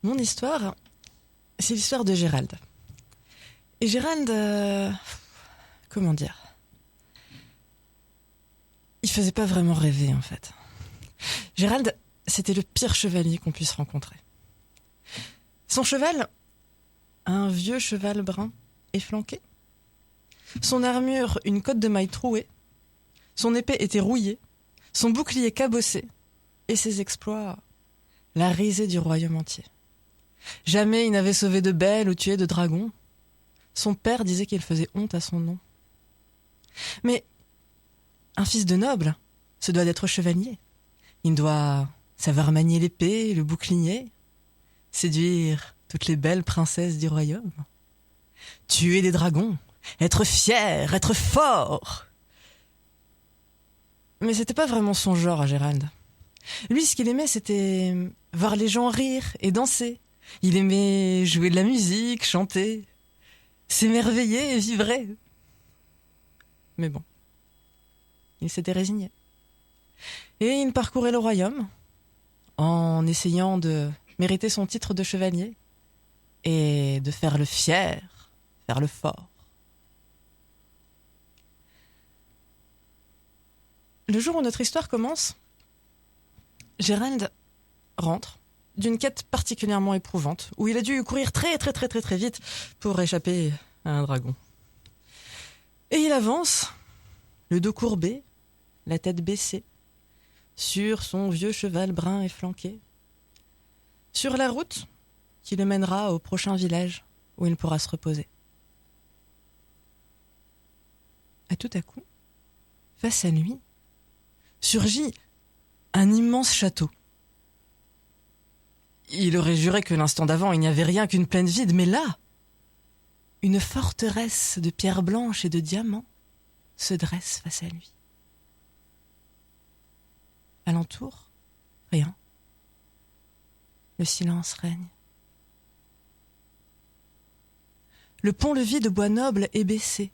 Mon histoire, c'est l'histoire de Gérald. Et Gérald, comment dire, il faisait pas vraiment rêver en fait. Gérald, c'était le pire chevalier qu'on puisse rencontrer. Son cheval, un vieux cheval brun efflanqué. Son armure, une cotte de maille trouée. Son épée était rouillée. Son bouclier cabossé. Et ses exploits, la risée du royaume entier. Jamais il n'avait sauvé de belles ou tué de dragons. Son père disait qu'il faisait honte à son nom. Mais un fils de noble se doit d'être chevalier. Il doit savoir manier l'épée, le bouclier, séduire toutes les belles princesses du royaume, tuer des dragons, être fier, être fort. Mais c'était pas vraiment son genre à Gérald. Lui, ce qu'il aimait, c'était voir les gens rire et danser. Il aimait jouer de la musique, chanter, s'émerveiller et vibrer. Mais bon, il s'était résigné. Et il parcourait le royaume en essayant de mériter son titre de chevalier et de faire le fier, faire le fort. Le jour où notre histoire commence, Gérald rentre d'une quête particulièrement éprouvante où il a dû courir très vite pour échapper à un dragon. Et il avance, le dos courbé, la tête baissée, sur son vieux cheval brun efflanqué, sur la route qui le mènera au prochain village où il pourra se reposer. Et tout à coup, face à lui, surgit un immense château. Il aurait juré que l'instant d'avant, il n'y avait rien qu'une plaine vide, mais là, une forteresse de pierres blanches et de diamants se dresse face à lui. Alentour, rien. Le silence règne. Le pont-levis de bois noble est baissé,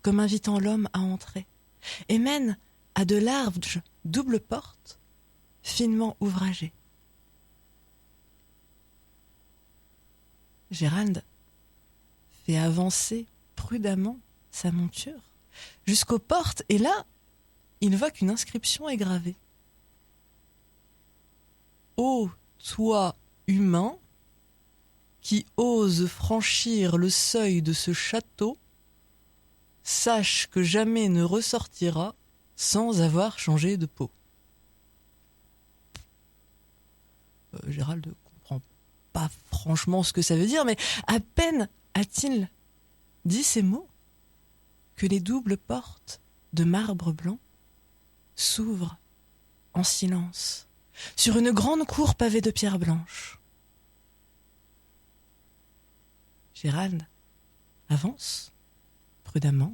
comme invitant l'homme à entrer, et mène à de larges doubles portes, finement ouvragées. Gérald fait avancer prudemment sa monture jusqu'aux portes, et là, il voit qu'une inscription est gravée. Ô toi humain qui ose franchir le seuil de ce château, sache que jamais ne ressortira sans avoir changé de peau. Gérald ne comprend pas franchement ce que ça veut dire, mais à peine a-t-il dit ces mots que les doubles portes de marbre blanc s'ouvrent en silence sur une grande cour pavée de pierres blanches. Gérald avance prudemment,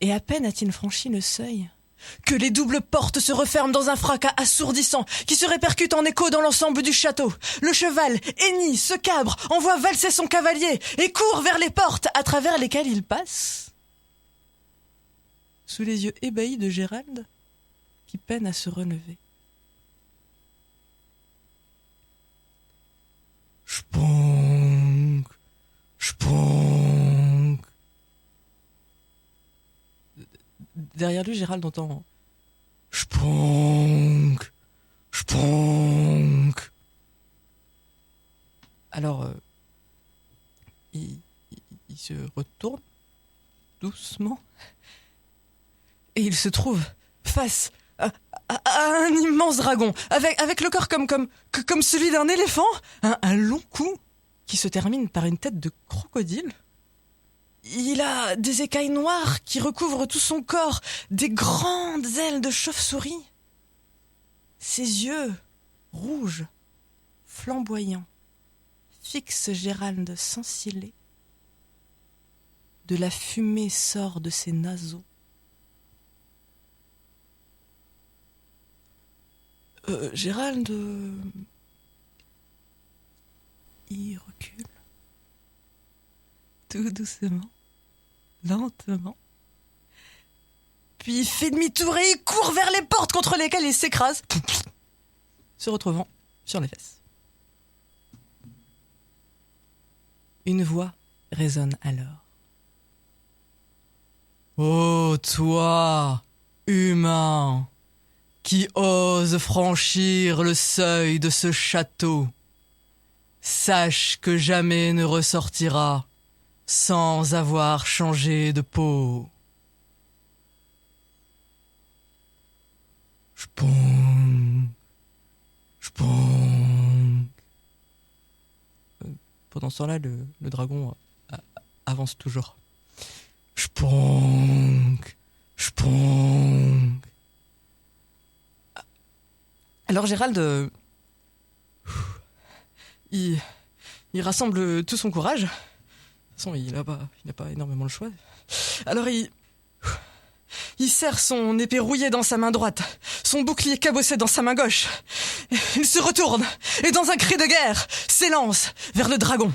et à peine a-t-il franchi le seuil que les doubles portes se referment dans un fracas assourdissant qui se répercute en écho dans l'ensemble du château. Le cheval hennit, se cabre, envoie valser son cavalier et court vers les portes à travers lesquelles il passe, sous les yeux ébahis de Gérald qui peine à se relever. Spong, spong. Derrière lui, Gérald entend spong, spong. Alors, il se retourne doucement et il se trouve face à un immense dragon, avec le corps comme celui d'un éléphant, un long cou qui se termine par une tête de crocodile. Il a des écailles noires qui recouvrent tout son corps, des grandes ailes de chauve-souris. Ses yeux, rouges, flamboyants, fixent Gérald sans ciller. De la fumée sort de ses naseaux. Gérald... Il recule. Tout doucement, lentement. Puis il fait demi-tour et il court vers les portes contre lesquelles il s'écrase, se retrouvant sur les fesses. Une voix résonne alors. Ô toi, humain, qui ose franchir le seuil de ce château, sache que jamais ne ressortira sans avoir changé de peau. J'pong, j'pong. Pendant ce temps-là, le dragon avance toujours. J'pong, j'pong. Alors Gérald, il rassemble tout son courage. De toute façon, il n'a pas énormément le choix. Alors il serre son épée rouillée dans sa main droite, son bouclier cabossé dans sa main gauche. Il se retourne et dans un cri de guerre, s'élance vers le dragon.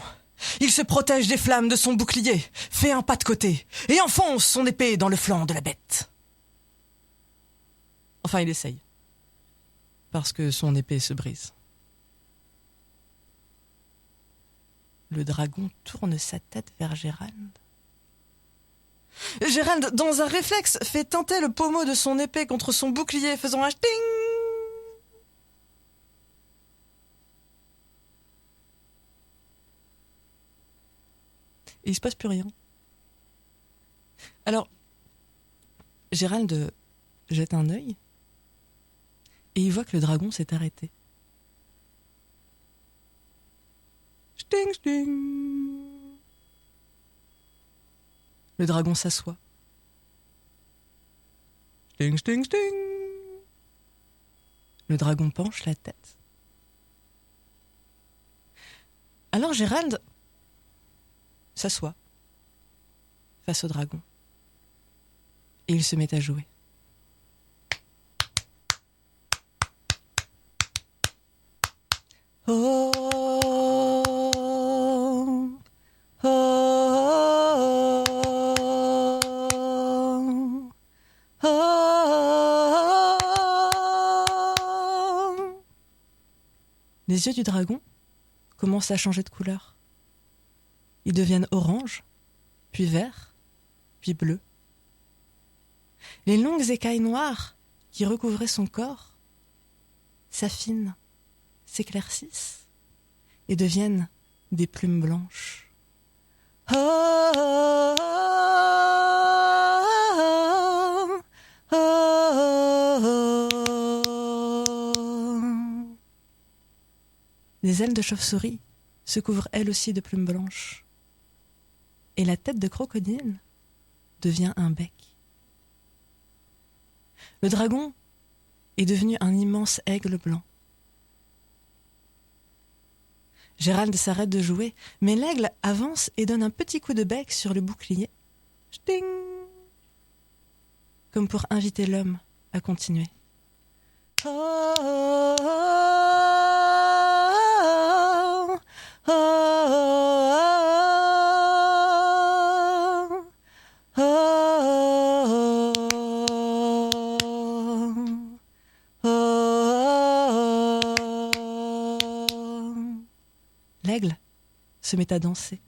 Il se protège des flammes de son bouclier, fait un pas de côté et enfonce son épée dans le flanc de la bête. Enfin, il essaye, parce que son épée se brise. Le dragon tourne sa tête vers Gérald. Gérald, dans un réflexe, fait teinter le pommeau de son épée contre son bouclier, faisant un ting. Et il se passe plus rien. Alors, Gérald jette un œil et il voit que le dragon s'est arrêté. Sting, sting. Le dragon s'assoit. Sting, sting, sting. Le dragon penche la tête. Alors Gérald s'assoit face au dragon. Et il se met à jouer. Oh, oh, oh, oh. Les yeux du dragon commencent à changer de couleur. Ils deviennent orange, puis vert, puis bleu. Les longues écailles noires qui recouvraient son corps s'affinent, s'éclaircissent et deviennent des plumes blanches. Oh, oh, oh, oh, oh. Les ailes de chauve-souris se couvrent elles aussi de plumes blanches. Et la tête de crocodile devient un bec. Le dragon est devenu un immense aigle blanc. Gérald s'arrête de jouer, mais l'aigle avance et donne un petit coup de bec sur le bouclier. Sting, comme pour inviter l'homme à continuer. Oh, oh, oh, oh, L'aigle se met à danser.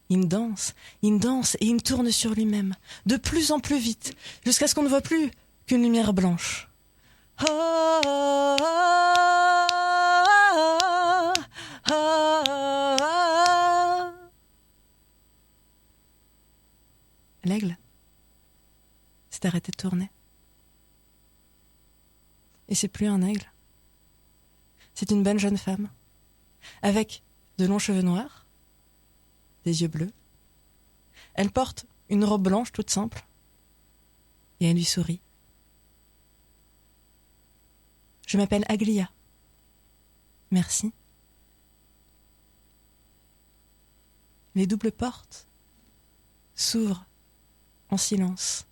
Il danse et il tourne sur lui-même, de plus en plus vite, jusqu'à ce qu'on ne voit plus qu'une lumière blanche. L'aigle s'est arrêté de tourner. Et c'est plus un aigle. C'est une bonne jeune femme, avec de longs cheveux noirs, des yeux bleus. Elle porte une robe blanche toute simple, et elle lui sourit. Je m'appelle Aglia. Merci. Les doubles portes s'ouvrent en silence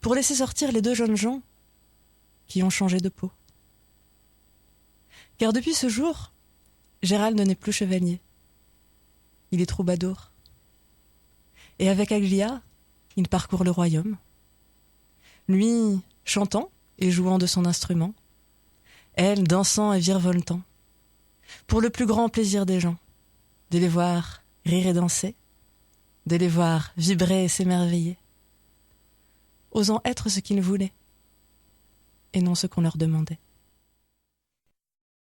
pour laisser sortir les deux jeunes gens qui ont changé de peau. Car depuis ce jour, Gérald n'est plus chevalier. Il est troubadour. Et avec Aglia, il parcourt le royaume. Lui, chantant et jouant de son instrument. Elle, dansant et virevoltant. Pour le plus grand plaisir des gens, de les voir rire et danser, de les voir vibrer et s'émerveiller, osant être ce qu'ils voulaient, et non ce qu'on leur demandait.